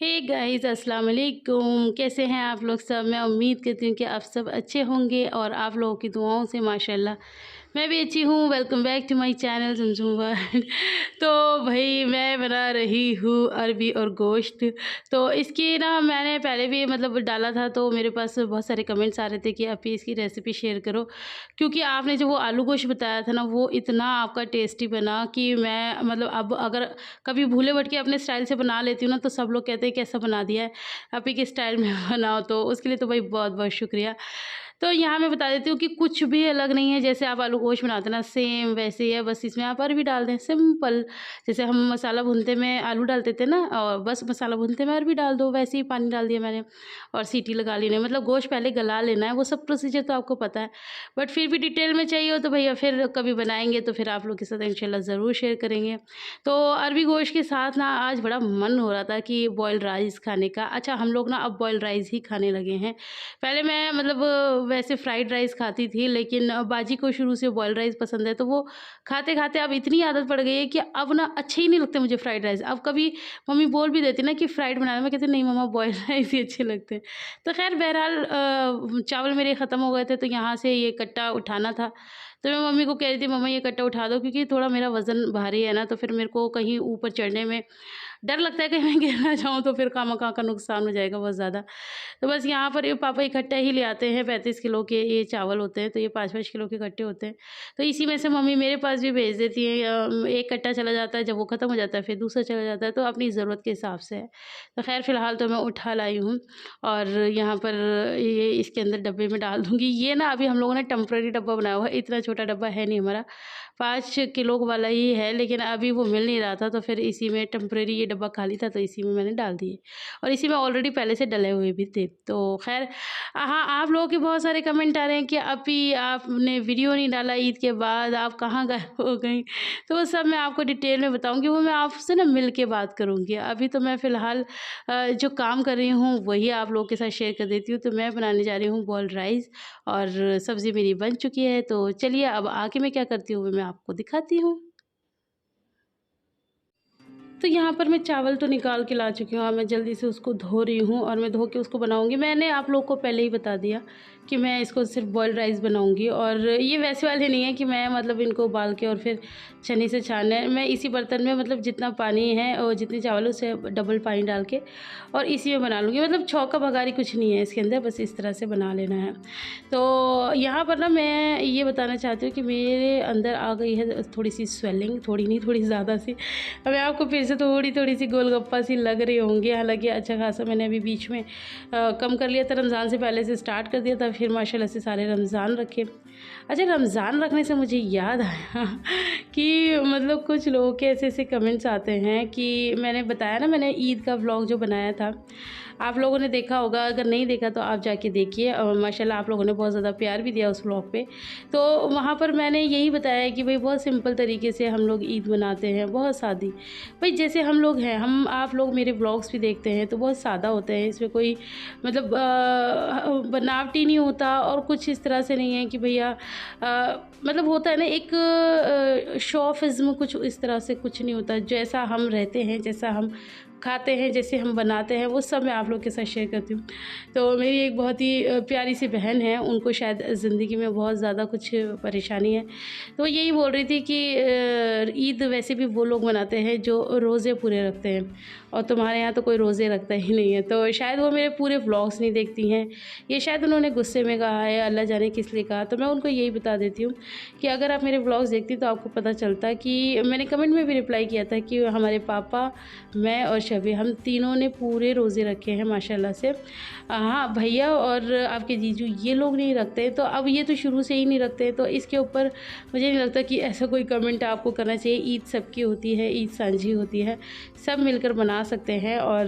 Hey guys अस्सलाम वालेकुम। कैसे हैं आप लोग सब? मैं उम्मीद करती हूँ कि आप सब अच्छे होंगे और आप लोगों की दुआओं से माशाल्लाह मैं भी अच्छी हूँ। Welcome back to my channel Zamzam world. तो भाई मैं बना रही हूँ अरबी और गोश्त। तो इसकी ना मैंने पहले भी मतलब डाला था, तो मेरे पास बहुत सारे कमेंट्स आ रहे थे कि आप ही इसकी रेसिपी शेयर करो, क्योंकि आपने जो वो आलू गोश्त बताया था ना वो इतना आपका टेस्टी बना कि मैं मतलब अब अगर कभी भूले भटके अपने स्टाइल से बना लेती हूँ ना, तो सब लोग कहते हैं कैसा बना दिया है, आप ही के स्टाइल में बनाओ। तो उसके लिए तो भाई बहुत बहुत शुक्रिया। तो यहाँ मैं बता देती हूँ कि कुछ भी अलग नहीं है, जैसे आप आलू गोश्त बनाते हैं ना सेम वैसे ही है, बस इसमें आप अरबी डाल दें सिंपल। जैसे हम मसाला भूनते में आलू डाल देते हैं ना, और बस मसाला भूनते में अरबी डाल दो, वैसे ही पानी डाल दिया मैंने और सीटी लगा ली। नहीं मतलब गोश्त पहले गला लेना है, वो सब प्रोसीजर तो आपको पता है, बट फिर भी डिटेल में चाहिए हो तो भैया फिर कभी बनाएंगे तो फिर आप लोग के साथ इंशाल्लाह ज़रूर शेयर करेंगे। तो अरबी गोश्त के साथ ना आज बड़ा मन हो रहा था कि बॉयल्ड राइस खाने का। अच्छा, हम लोग ना अब बॉयल्ड राइस ही खाने लगे हैं। पहले मैं मतलब वैसे फ्राइड राइस खाती थी, लेकिन बाजी को शुरू से बॉयल्ड राइस पसंद है, तो वो खाते खाते अब इतनी आदत पड़ गई है कि अब ना अच्छे ही नहीं लगते मुझे फ्राइड राइस। अब कभी मम्मी बोल भी देती ना कि फ्राइड बनाना, मैं कहती नहीं मम्मा बॉयल्ड राइस ही अच्छे लगते हैं। तो खैर बहरहाल चावल मेरे ख़त्म हो गए थे, तो यहाँ से ये कट्टा उठाना था। तो मैं मम्मी को कह रही थी मम्मा ये कट्टा उठा दो, क्योंकि थोड़ा मेरा वज़न भारी है ना, तो फिर मेरे को कहीं ऊपर चढ़ने में डर लगता है कि मैं गिर ना जाऊँ, तो फिर खामख़ा का नुकसान हो जाएगा बहुत ज़्यादा। तो बस यहाँ पर ये पापा इकट्ठा ही ले आते हैं, 35 किलो के ये चावल होते हैं, तो ये 5-5 किलो के कट्टे होते हैं। तो इसी में से मम्मी मेरे पास भी भेज देती है। एक कट्टा चला जाता है, जब वो ख़त्म हो जाता है फिर दूसरा चला जाता है, तो अपनी ज़रूरत के हिसाब से है। तो ख़ैर फ़िलहाल तो मैं उठा लाई हूँ और यहाँ पर ये इसके अंदर डब्बे में डाल दूँगी। ये ना अभी हम लोगों ने टेम्परेरी डब्बा बनाया हुआ है, इतना छोटा डब्बा है नहीं हमारा, 5 किलो वाला ही है, लेकिन अभी वो मिल नहीं रहा था, तो फिर इसी में टेम्परेरी ये डब्बा खाली था, तो इसी में मैंने डाल दिए और इसी में ऑलरेडी पहले से डले हुए भी थे। तो खैर हाँ, आप लोगों के बहुत सारे कमेंट आ रहे हैं कि अभी आपने वीडियो नहीं डाला ईद के बाद, आप कहाँ गायब हो गई? तो वो सब मैं आपको डिटेल में बताऊँगी, वो मैं आपसे ना मिल के बात करूँगी। अभी तो मैं फ़िलहाल जो काम कर रही हूँ वही आप लोगों के साथ शेयर कर देती हूँ। तो मैं बनाने जा रही हूँ बॉइल्ड राइस और सब्ज़ी मेरी बन चुकी है। तो चलिए अब आगे मैं क्या करती हूँ वो मैं आपको दिखाती हूँ। तो यहाँ पर मैं चावल तो निकाल के ला चुकी हूँ, अब मैं जल्दी से उसको धो रही हूँ और मैं धो के उसको बनाऊँगी। मैंने आप लोग को पहले ही बता दिया कि मैं इसको सिर्फ बॉइल्ड राइस बनाऊँगी, और ये वैसे वाले नहीं है कि मैं मतलब इनको उबाल के और फिर छन्नी से छानना है। मैं इसी बर्तन में मतलब जितना पानी है और जितने चावल है उससे डबल पानी डाल के और इसी में बना लूँगी। मतलब छौंका बघारी कुछ नहीं है इसके अंदर, बस इस तरह से बना लेना है। तो यहाँ पर ना मैं ये बताना चाहती हूँ कि मेरे अंदर आ गई है थोड़ी सी स्वेलिंग, थोड़ी नहीं थोड़ी ज़्यादा सी। अब मैं आपको फिर से थोड़ी सी गोलगप्पा सी लग रही होंगी, हालाँकि अच्छा खासा मैंने अभी बीच में कम कर लिया था, रमज़ान से पहले से स्टार्ट कर दिया था, फिर माशाल्लाह से सारे रमज़ान रखे। अच्छा, रमज़ान रखने से मुझे याद आया कि मतलब कुछ लोगों के ऐसे कमेंट्स आते हैं कि मैंने बताया ना मैंने ईद का व्लॉग जो बनाया था, आप लोगों ने देखा होगा, अगर नहीं देखा तो आप जाके देखिए। और माशाल्लाह आप लोगों ने बहुत ज़्यादा प्यार भी दिया उस व्लॉग पे। तो वहाँ पर मैंने यही बताया कि भाई बहुत सिंपल तरीके से हम लोग ईद मनाते हैं, बहुत सादी। भाई जैसे हम लोग हैं, हम आप लोग मेरे व्लॉग्स भी देखते हैं तो बहुत सादा होते हैं, इसमें कोई मतलब बनावटी नहीं होता और कुछ इस तरह से नहीं है कि भैया मतलब होता है ना एक शो ऑफिज़्म, कुछ इस तरह से कुछ नहीं होता। जैसा हम रहते हैं, जैसा हम खाते हैं, जैसे हम बनाते हैं, वो सब मैं आप लोग के साथ शेयर करती हूँ। तो मेरी एक बहुत ही प्यारी सी बहन है, उनको शायद ज़िंदगी में बहुत ज़्यादा कुछ परेशानी है, तो यही बोल रही थी कि ईद वैसे भी वो लोग मनाते हैं जो रोज़े पूरे रखते हैं, और तुम्हारे यहाँ तो कोई रोज़े रखता ही नहीं है। तो शायद वो मेरे पूरे व्लॉग्स नहीं देखती हैं, ये शायद उन्होंने गुस्से में कहा है, अल्लाह जाने किस लिए कहा। तो मैं उनको यही बता देती हूँ कि अगर आप मेरे व्लॉग्स देखती तो आपको पता चलता कि मैंने कमेंट में भी रिप्लाई किया था कि हमारे पापा, मैं और शबी, हम तीनों ने पूरे रोज़े रखे हैं माशाल्लाह से। हाँ, भैया और आपके जीजू ये लोग नहीं रखते, तो अब ये तो शुरू से ही नहीं रखते, तो इसके ऊपर मुझे नहीं लगता कि ऐसा कोई कमेंट आपको करना चाहिए। ईद सबकी होती है, ईद सांझी होती है, सब मिलकर मना सकते हैं, और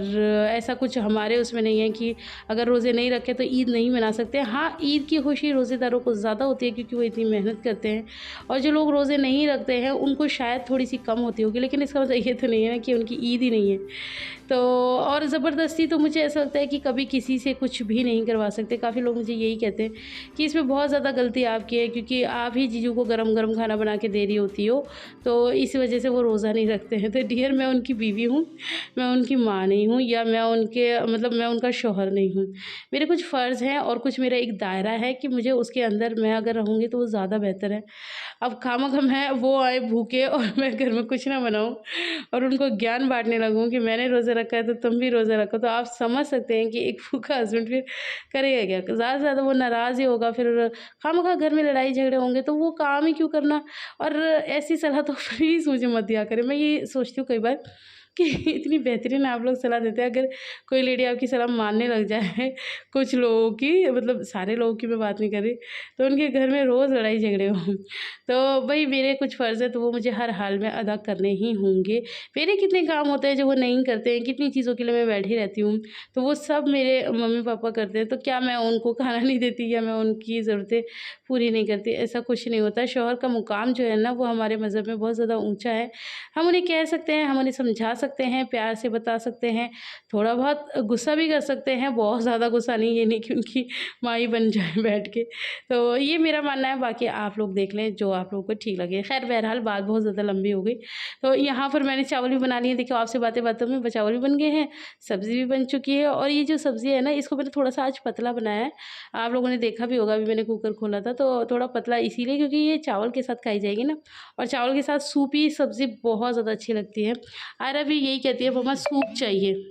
ऐसा कुछ हमारे उसमें नहीं है कि अगर रोज़े नहीं रखे तो ईद नहीं मना सकते। हाँ, ईद की खुशी रोज़ेदारों को ज़्यादा होती है क्योंकि वो इतनी मेहनत करते हैं, और जो लोग रोज़े नहीं रखते हैं उनको शायद थोड़ी सी कम होती होगी, लेकिन इसका मतलब ये तो नहीं है ना कि उनकी ईद ही नहीं है। तो और ज़बरदस्ती तो मुझे ऐसा लगता है कि कभी किसी से कुछ भी नहीं करवा सकते। काफ़ी लोग मुझे यही कहते हैं कि इसमें बहुत ज़्यादा गलती आपकी है, क्योंकि आप ही जीजू को गरम-गरम खाना बना के दे रही होती हो, तो इस वजह से वो रोज़ा नहीं रखते हैं। तो डियर, मैं उनकी बीवी हूँ, मैं उनकी माँ नहीं हूँ, या मैं उनके मतलब मैं उनका शौहर नहीं हूँ। मेरे कुछ फ़र्ज़ हैं और कुछ मेरा एक दायरा है कि मुझे उसके अंदर मैं अगर रहूँगी तो वो ज़्यादा बेहतर है। अब खामख़ा मैं वो आए भूखे और मैं घर में कुछ ना बनाऊँ और उनको ज्ञान बाँटने लगूँ कि मैंने रोज़ा रखा है तो तुम भी रोज़ा रखो, तो आप समझ सकते हैं कि एक भूखा हस्बैंड फिर करेगा क्या? ज़्यादा से ज़्यादा वो नाराज़ ही होगा, फिर खामख़ा घर में लड़ाई झगड़े होंगे, तो वो काम ही क्यों करना। और ऐसी सलाह तो प्लीज़ मुझे मत दिया करें। मैं ये सोचती हूँ कई बार कि इतनी बेहतरीन आप लोग सलाह देते हैं, अगर कोई लेडी आपकी सलाह मानने लग जाए, कुछ लोगों की, मतलब सारे लोगों की मैं बात नहीं कर रही, तो उनके घर में रोज़ लड़ाई झगड़े हों। तो भई मेरे कुछ फ़र्ज़ हैं तो वो मुझे हर हाल में अदा करने ही होंगे। मेरे कितने काम होते हैं जो वो नहीं करते हैं, कितनी चीज़ों के लिए मैं बैठी रहती हूँ, तो वो सब मेरे मम्मी-पापा करते हैं, तो क्या मैं उनको खाना नहीं देती या मैं उनकी ज़रूरतें पूरी नहीं करती? ऐसा कुछ नहीं होता। शौहर का मुकाम जो है ना, वो हमारे मज़हब में बहुत ज़्यादा ऊँचा है। हम उन्हें कह सकते हैं, हम उन्हें समझा सकते हैं, प्यार से बता सकते हैं, थोड़ा बहुत गुस्सा भी कर सकते हैं, बहुत ज़्यादा गुस्सा नहीं, ये नहीं कि उनकी माँ ही बन जाए बैठ के। तो ये मेरा मानना है, बाकी आप लोग देख लें जो आप लोगों को ठीक लगे। ख़ैर बहरहाल बात बहुत ज़्यादा लंबी हो गई। तो यहाँ पर मैंने चावल भी बना लिए, देखिए आपसे बातें-बातों में चावल भी बन गए हैं, सब्ज़ी भी बन चुकी है, और ये जो सब्ज़ी है ना, इसको मैंने थोड़ा-सा आज पतला बनाया है। आप लोगों ने देखा भी होगा, अभी मैंने कुकर खोला था तो थोड़ा पतला इसीलिए क्योंकि ये चावल के साथ खाई जाएगी ना, और चावल के साथ सूपी सब्ज़ी बहुत ज़्यादा अच्छी लगती है। आयरा भी यही कहती है, मम्मा सूप चाहिए।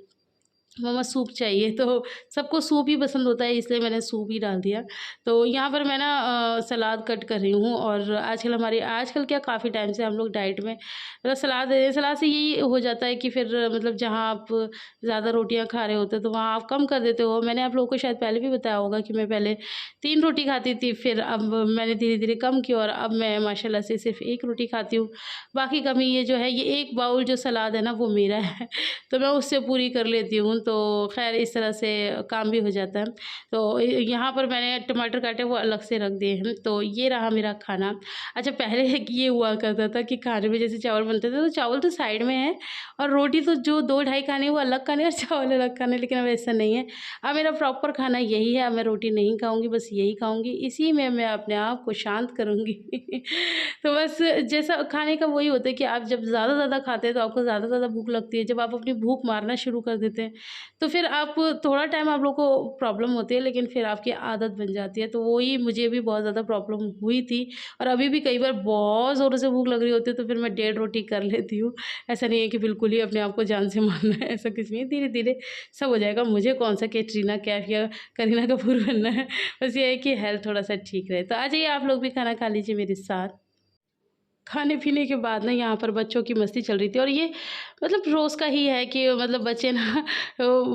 मम्मा सूप चाहिए, तो सबको सूप ही पसंद होता है, इसलिए मैंने सूप ही डाल दिया। तो यहाँ पर मैं ना सलाद कट कर रही हूँ, और आजकल क्या काफ़ी टाइम से हम लोग डाइट में मतलब सलाद दे रहे हैं। सलाद से यही हो जाता है कि फिर मतलब जहाँ आप ज़्यादा रोटियाँ खा रहे होते हो तो वहाँ आप कम कर देते हो। मैंने आप लोगों को शायद पहले भी बताया होगा कि मैं पहले 3 रोटी खाती थी, फिर अब मैंने धीरे-धीरे कम किया और अब मैं माशाल्लाह से सिर्फ़ 1 रोटी खाती हूँ। बाकी कमी ये जो है, ये 1 बाउल जो सलाद है ना वो मेरा है। तो मैं उससे पूरी कर लेती हूँ, तो ख़ैर इस तरह से काम भी हो जाता है। तो यहाँ पर मैंने टमाटर काटे, वो अलग से रख दिए हैं, तो ये रहा मेरा खाना। अच्छा, पहले ये हुआ करता था कि खाने में जैसे चावल बनते थे तो चावल तो साइड में है, और रोटी तो जो 2 ढाई खाने वो अलग खाने और चावल अलग खाने, लेकिन अब ऐसा नहीं है। अब मेरा प्रॉपर खाना यही है, अब मैं रोटी नहीं खाऊँगी, बस यही खाऊँगी, इसी में मैं अपने आप को शांत करूँगी। तो बस जैसा खाने का वही होता है कि आप जब ज़्यादा खाते हैं तो आपको ज़्यादा भूख लगती है। जब आप अपनी भूख मारना शुरू कर देते हैं, तो फिर आप थोड़ा टाइम आप लोग को प्रॉब्लम होती है, लेकिन फिर आपकी आदत बन जाती है। तो वही मुझे भी बहुत ज़्यादा प्रॉब्लम हुई थी, और अभी भी कई बार बहुत ज़ोरों से भूख लग रही होती है तो फिर मैं 1.5 रोटी कर लेती हूँ। ऐसा नहीं है कि बिल्कुल ही अपने आप को जान से मारना है, ऐसा कुछ नहीं है, धीरे-धीरे सब हो जाएगा। मुझे कौन-सा कैटरीना कैफ या करीना कपूर बनना है, बस ये है कि हेल्थ थोड़ा-सा ठीक रहे। तो आ जाइए आप लोग भी खाना खा लीजिए मेरे साथ। खाने-पीने के बाद ना यहाँ पर बच्चों की मस्ती चल रही थी, और ये मतलब रोज़ का ही है कि मतलब बच्चे ना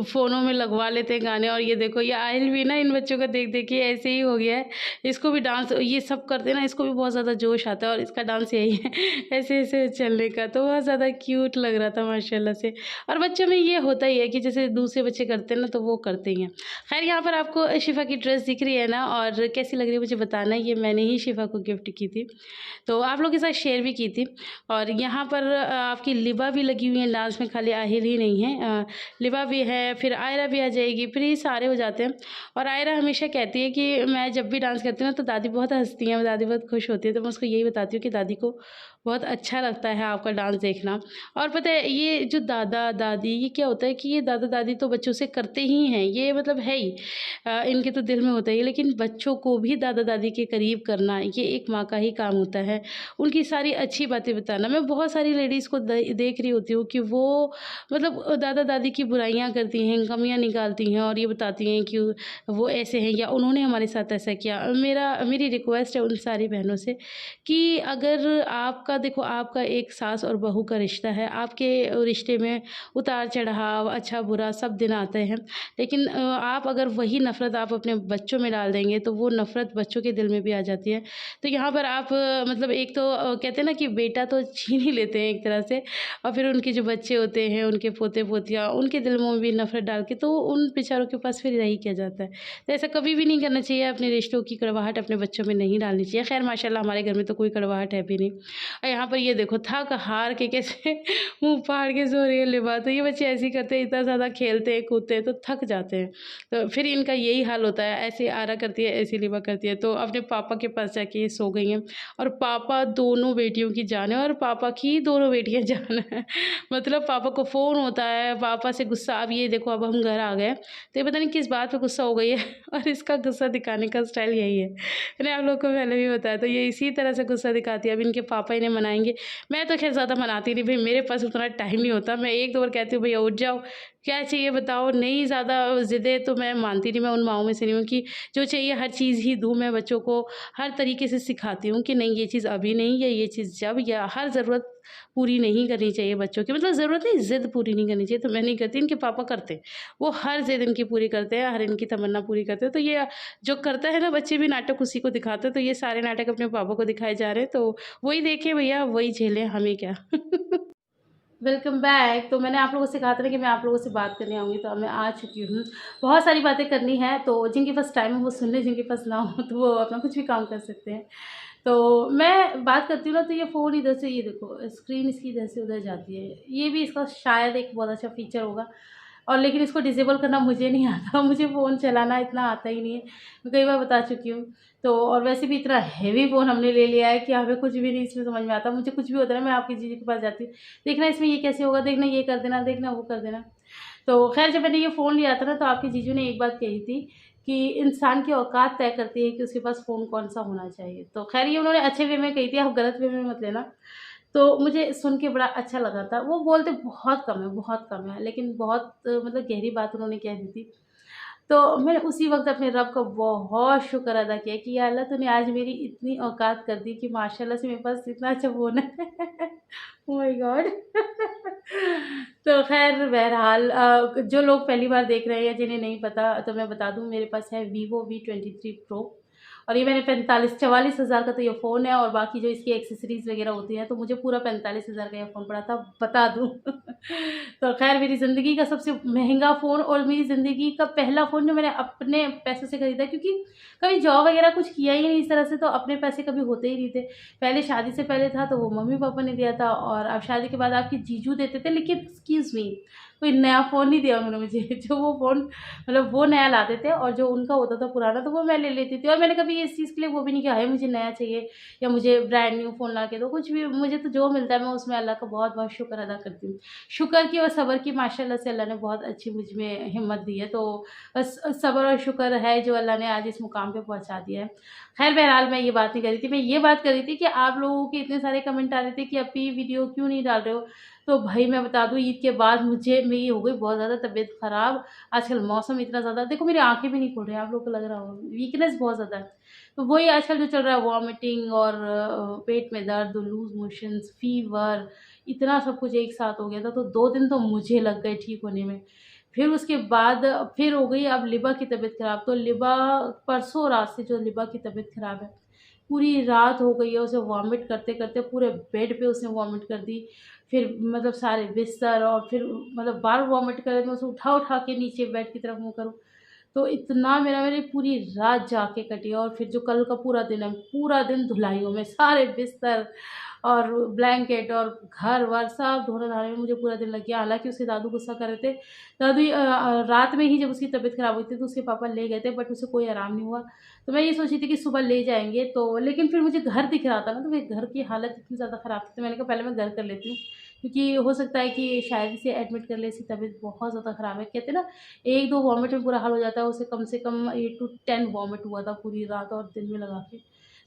फ़ोनों में लगवा लेते हैं गाने, और ये देखो ये आहिल भी ना इन बच्चों को देख-देख के ऐसे ही हो गया है। इसको भी डांस ये सब करते हैं ना, इसको भी बहुत ज़्यादा जोश आता है, और इसका डांस यही है ऐसे-ऐसे चलने का, तो बहुत ज़्यादा क्यूट लग रहा था माशाल्लाह से। और बच्चों में ये होता ही है कि जैसे दूसरे बच्चे करते हैं ना तो वो करते ही हैं। ख़ैर यहाँ पर आपको शिफ़ा की ड्रेस दिख रही है ना, और कैसी लग रही है मुझे बताना, ये मैंने ही शिफ़ा को गिफ्ट की थी। तो आप लोगों के साथ शेयर भी की थी, और यहाँ पर आपकी लिबा भी लगी हुई है डांस में, खाली आहिर ही नहीं है, लिबा भी है, फिर आयरा भी आ जाएगी, फिर ये सारे हो जाते हैं। और आयरा हमेशा कहती है कि मैं जब भी डांस करती हूँ ना तो दादी बहुत हंसती हैं, दादी बहुत खुश होती है, तो मैं उसको यही बताती हूँ कि दादी को बहुत अच्छा लगता है आपका डांस देखना। और पता है ये जो दादा दादी, ये क्या होता है कि ये दादा दादी तो बच्चों से करते ही हैं, ये मतलब है ही इनके तो दिल में होता ही है, लेकिन बच्चों को भी दादा दादी के करीब करना ये एक माँ का ही काम होता है, उनकी सारी अच्छी बातें बताना। मैं बहुत सारी लेडीज़ को देख रही होती हूँ कि वो मतलब दादा दादी की बुराइयाँ करती हैं, कमियाँ निकालती हैं, और ये बताती हैं कि वो ऐसे हैं या उन्होंने हमारे साथ ऐसा किया। मेरी रिक्वेस्ट है उन सारी बहनों से कि अगर आपका देखो, आपका एक सास और बहू का रिश्ता है, आपके रिश्ते में उतार चढ़ाव, अच्छा बुरा सब दिन आते हैं, लेकिन आप अगर वही नफ़रत आप अपने बच्चों में डाल देंगे तो वो नफ़रत बच्चों के दिल में भी आ जाती है। तो यहाँ पर आप मतलब एक तो कहते हैं ना कि बेटा तो छीन ही लेते हैं एक तरह से, और फिर उनके जो बच्चे होते हैं, उनके पोते-पोतियाँ, उनके दिल में भी नफ़रत डाल के तो उन बेचारों के पास फिर रह ही क्या जाता है। तो ऐसा कभी भी नहीं करना चाहिए, अपने रिश्तों की कड़वाहट अपने बच्चों में नहीं डालनी चाहिए। ख़ैर माशाल्लाह हमारे घर में तो कोई कड़वाहट है भी नहीं। और यहाँ पर ये देखो थक हार के कैसे मुँह फाड़ के सो रही है लिबा। तो ये बच्चे ऐसे ही करते हैं, इतना ज़्यादा खेलते हैं कूदते हैं तो थक जाते हैं। तो फिर इनका यही हाल होता है, ऐसे आरा करती है, ऐसे लिबा करती है। तो अपने पापा के पास जाके ये सो गई हैं और पापा दोनों बेटियों की जान है और पापा की दोनों बेटियाँ जान है। मतलब पापा को फ़ोन होता है, पापा से गुस्सा, अब ये देखो अब हम घर आ गए, तो ये पता नहीं किस बात पे गुस्सा हो गई है और इसका गुस्सा दिखाने का स्टाइल यही है। मैंने आप लोग को पहले भी बताया, तो ये इसी तरह से गुस्सा दिखाती है। अब इनके पापा इन्हें मनाएँगे। मैं तो ख़ैर ज़्यादा मनाती नहीं, भई मेरे पास उतना टाइम नहीं होता। मैं 1-2 बार कहती हूँ भैया उठ जाओ, क्या चाहिए बताओ? नहीं ज़्यादा ज़िद्दें तो मैं मानती नहीं, मैं उन माँओं में से नहीं हूँ कि जो चाहिए हर चीज़ ही दूँ। मैं बच्चों को हर तरीके से सिखाती हूँ कि नहीं ये चीज़ अभी नहीं, या ये चीज़ जब, या हर ज़रूरत पूरी नहीं करनी चाहिए बच्चों की। मतलब ज़रूरत नहीं, ज़िद पूरी नहीं करनी चाहिए, तो मैं नहीं करती, इनके पापा करते हैं। वो हर ज़िद इनकी पूरी करते हैं, हर इनकी तमन्ना पूरी करते हैं। तो ये जो करता है ना, बच्चे भी नाटक उसी को दिखाते हैं, तो ये सारे नाटक अपने पापा को दिखाए जा रहे हैं, तो वही देखें भैया, वही झेलें, हमें क्या। Welcome back. तो मैंने आप लोगों से कहा था ना कि मैं आप लोगों से बात करने आऊँगी, तो अब मैं आ चुकी हूँ। बहुत सारी बातें करनी है, तो जिनके पास टाइम हो वो सुन लें, जिनके पास ना हो तो वो अपना कुछ भी काम कर सकते हैं। तो मैं बात करती हूँ ना, तो ये फ़ोन इधर से, ये देखो स्क्रीन इसकी इधर से उधर जाती है। ये भी इसका शायद एक बहुत अच्छा फ़ीचर होगा, और लेकिन इसको डिसेबल करना मुझे नहीं आता। मुझे फ़ोन चलाना इतना आता ही नहीं है, मैं कई बार बता चुकी हूँ। तो और वैसे भी इतना हेवी फ़ोन हमने ले लिया है कि हमें कुछ भी नहीं इसमें समझ में आता। मुझे कुछ भी होता है ना, मैं आपकी जीजी के पास जाती हूँ, देखना इसमें ये कैसे होगा, देखना ये कर देना, देखना वो कर देना। तो ख़ैर जब मैंने ये फ़ोन लिया था ना, तो आपके जीजू ने एक बात कही थी कि इंसान की औकात तय करती है कि उसके पास फ़ोन कौन-सा होना चाहिए। तो ख़ैर ये उन्होंने अच्छे वे में कही थी, आप गलत वे में मत लेना। तो मुझे सुन के बड़ा अच्छा लगा था। वो बोलते बहुत कम है, लेकिन बहुत मतलब गहरी बात उन्होंने कह दी थी। तो मैंने उसी वक़्त अपने रब का बहुत शुक्र अदा किया कि या अल्लाह तूने आज मेरी इतनी औकात कर दी कि माशाल्लाह से मेरे पास इतना अच्छा फ़ोन है। Oh my God! तो ख़ैर बहरहाल जो लोग पहली बार देख रहे हैं या जिन्हें नहीं पता, तो मैं बता दूँ, मेरे पास है वीवो वी23 प्रो, और ये मैंने 45-44 हज़ार का तो ये फ़ोन है, और बाकी जो इसकी एक्सेसरीज़ वग़ैरह होती हैं, तो मुझे पूरा 45 हज़ार का ये फ़ोन पड़ा था, बता दूँ। तो ख़ैर मेरी ज़िंदगी का सबसे महँगा फ़ोन और मेरी ज़िंदगी का पहला फ़ोन जो मैंने अपने पैसों से खरीदा, क्योंकि कभी जॉब वग़ैरह कुछ किया ही नहीं इस तरह से, तो अपने पैसे कभी होते ही नहीं थे। पहले शादी से पहले था तो वो मम्मी-पापा ने दिया था, और अब शादी के बाद आपके जीजू देते थे, लेकिन एक्सक्यूज़ मी, कोई नया फ़ोन नहीं दिया उन्होंने मुझे। जो वो फ़ोन मतलब वो नया लाते थे, और जो उनका होता था पुराना, तो वो मैं ले लेती थी, और मैंने कभी इस चीज़ के लिए वो भी नहीं कहा है मुझे नया चाहिए या मुझे ब्रांड न्यू फ़ोन ला के दो, कुछ भी। मुझे तो जो मिलता है मैं उसमें अल्लाह का बहुत-बहुत शुक्र अदा करती हूँ। शुक्र की और सब्र की माशाल्लाह से अल्लाह ने बहुत अच्छी मुझ में हिम्मत दी है, तो बस सब्र और शुक्र है जो अल्लाह ने आज इस मुकाम पे पहुँचा दिया है। ख़ैर बहरहाल मैं ये बात नहीं कर रही थी, मैं ये बात कर रही थी कि आप लोगों के इतने सारे कमेंट आ रहे थे कि अपी वीडियो क्यों नहीं डाल रहे हो? तो भाई मैं बता दूँ, ईद के बाद मेरी हो गई बहुत ज़्यादा तबीयत ख़राब। आजकल मौसम इतना ज़्यादा, देखो मेरी आँखें भी नहीं खुल रही हैं, आप लोगों को लग रहा होगा, वीकनेस बहुत ज़्यादा है। तो वही आजकल जो चल रहा है, वॉमिटिंग और पेट में दर्द, लूज़ मोशंस, फ़ीवर, इतना सब कुछ एक साथ हो गया था, तो 2 दिन तो मुझे लग गए ठीक होने में। फिर उसके बाद फिर हो गई अब लिबा की तबीयत ख़राब, तो लिबा परसों रात से जो लिबा की तबीयत ख़राब है, पूरी रात हो गई है उसे वॉमिट करते-करते, पूरे बेड पे उसने वॉमिट कर दी। फिर मतलब सारे बिस्तर, और फिर मतलब बार वॉमिट करे, मैं उसे उठा-उठा के नीचे बेड की तरफ मुँह करूँ। तो इतना मेरी पूरी रात जाग के कटी, और फिर जो कल का पूरा दिन है, पूरा दिन धुलाइयों में, सारे बिस्तर और ब्लैंकेट और घर-वर सब धोने-धाने में मुझे पूरा दिन लग गया। हालाँकि उसके दादू गुस्सा कर रहे थे। दादू रात में ही जब उसकी तबीयत ख़राब हुई थी, तो उसके पापा ले गए थे, बट उसे कोई आराम नहीं हुआ। तो मैं ये सोची थी कि सुबह ले जाएँगे, तो लेकिन फिर मुझे घर दिख रहा था ना, तो मेरे घर की हालत इतनी ज़्यादा ख़राब थी, तो मैंने कहा पहले मैं घर कर लेती हूँ, क्योंकि हो सकता है कि शायद इसे एडमिट कर लें, इसकी तबीयत बहुत ज़्यादा ख़राब है। कहते हैं ना, 1-2 वॉमिट में बुरा हाल हो जाता है, उसे कम से कम 8 टू 10 वॉमिट हुआ था पूरी रात और दिन में लगा के।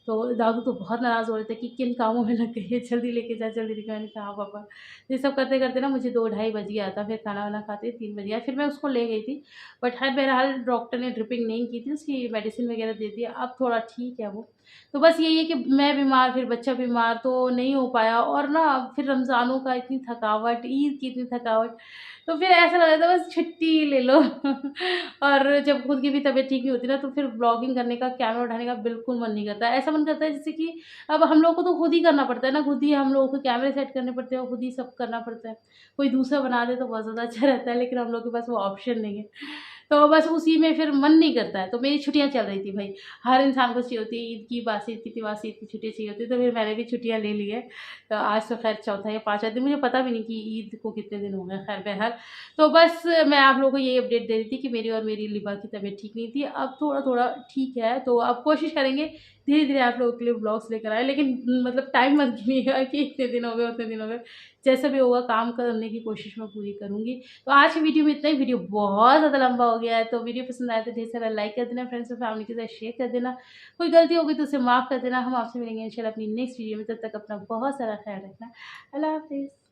तो दादू तो बहुत नाराज़ हो रहे थे कि किन कामों में लग गई है, जल्दी लेके जा, जल्दी लेके। मैंने कहा हाँ पापा। ये सब करते-करते ना मुझे 2 ढाई बज गया था, फिर खाना-वाना खाते 3 बज गया, फिर मैं उसको ले गई थी। बट ख़ैर बहरहाल डॉक्टर ने ड्रिपिंग नहीं की थी, उसकी मेडिसिन वग़ैरह दे दिया, अब थोड़ा ठीक है वो। तो बस यही है कि मैं बीमार, फिर बच्चा बीमार, तो नहीं हो पाया, और ना फिर रमज़ानों का इतनी थकावट, ईद की इतनी थकावट, तो फिर ऐसा लग रहा था बस छुट्टी ले लो। और जब खुद की भी तबीयत ठीक नहीं होती ना, तो फिर व्लॉगिंग करने का, कैमरा उठाने का बिल्कुल मन नहीं करता। ऐसा मन करता है जैसे कि अब हम लोग को तो खुद ही करना पड़ता है ना, खुद ही हम लोगों को कैमरे सेट करने पड़ते हैं और खुद ही सब करना पड़ता है। कोई दूसरा बना दे तो बहुत ज़्यादा अच्छा रहता है, लेकिन हम लोग के पास वो ऑप्शन नहीं है। तो बस उसी में फिर मन नहीं करता है। तो मेरी छुट्टियाँ चल रही थी भाई, हर इंसान को चाहिए होती है ईद की, बासी ईद की, तिवासी ईद की छुट्टियाँ चाहिए होती है, तो फिर मैंने भी छुट्टियाँ ले ली है। तो आज तो खैर चौथा या पाँचवा दिन, मुझे पता भी नहीं कि ईद को कितने दिन हो गए, खैर बहरहाल। तो बस मैं आप लोगों को यही अपडेट दे रही थी कि मेरी और मेरी लिबा की तबीयत ठीक नहीं थी, अब थोड़ा-थोड़ा ठीक है। तो अब कोशिश करेंगे धीरे-धीरे आप लोगों के लिए व्लॉग्स लेकर आएँ, लेकिन मतलब टाइम मत गिनिएगा कि इतने दिन हो गए, उतने दिन हो गए। जैसा भी होगा काम करने की कोशिश मैं पूरी करूँगी। तो आज की वीडियो में इतना ही। वीडियो बहुत ज़्यादा लंबा हो गया है, तो वीडियो पसंद आया तो ढेर सारा लाइक कर देना, फ्रेंड्स और फैमिली के साथ शेयर कर देना। कोई गलती हो गई तो उसे माफ़ कर देना। हम आपसे मिलेंगे इंशाल्लाह अपनी नेक्स्ट वीडियो में, तब तक अपना बहुत सारा ख्याल रखना। अल्लाह हाफ़िज़।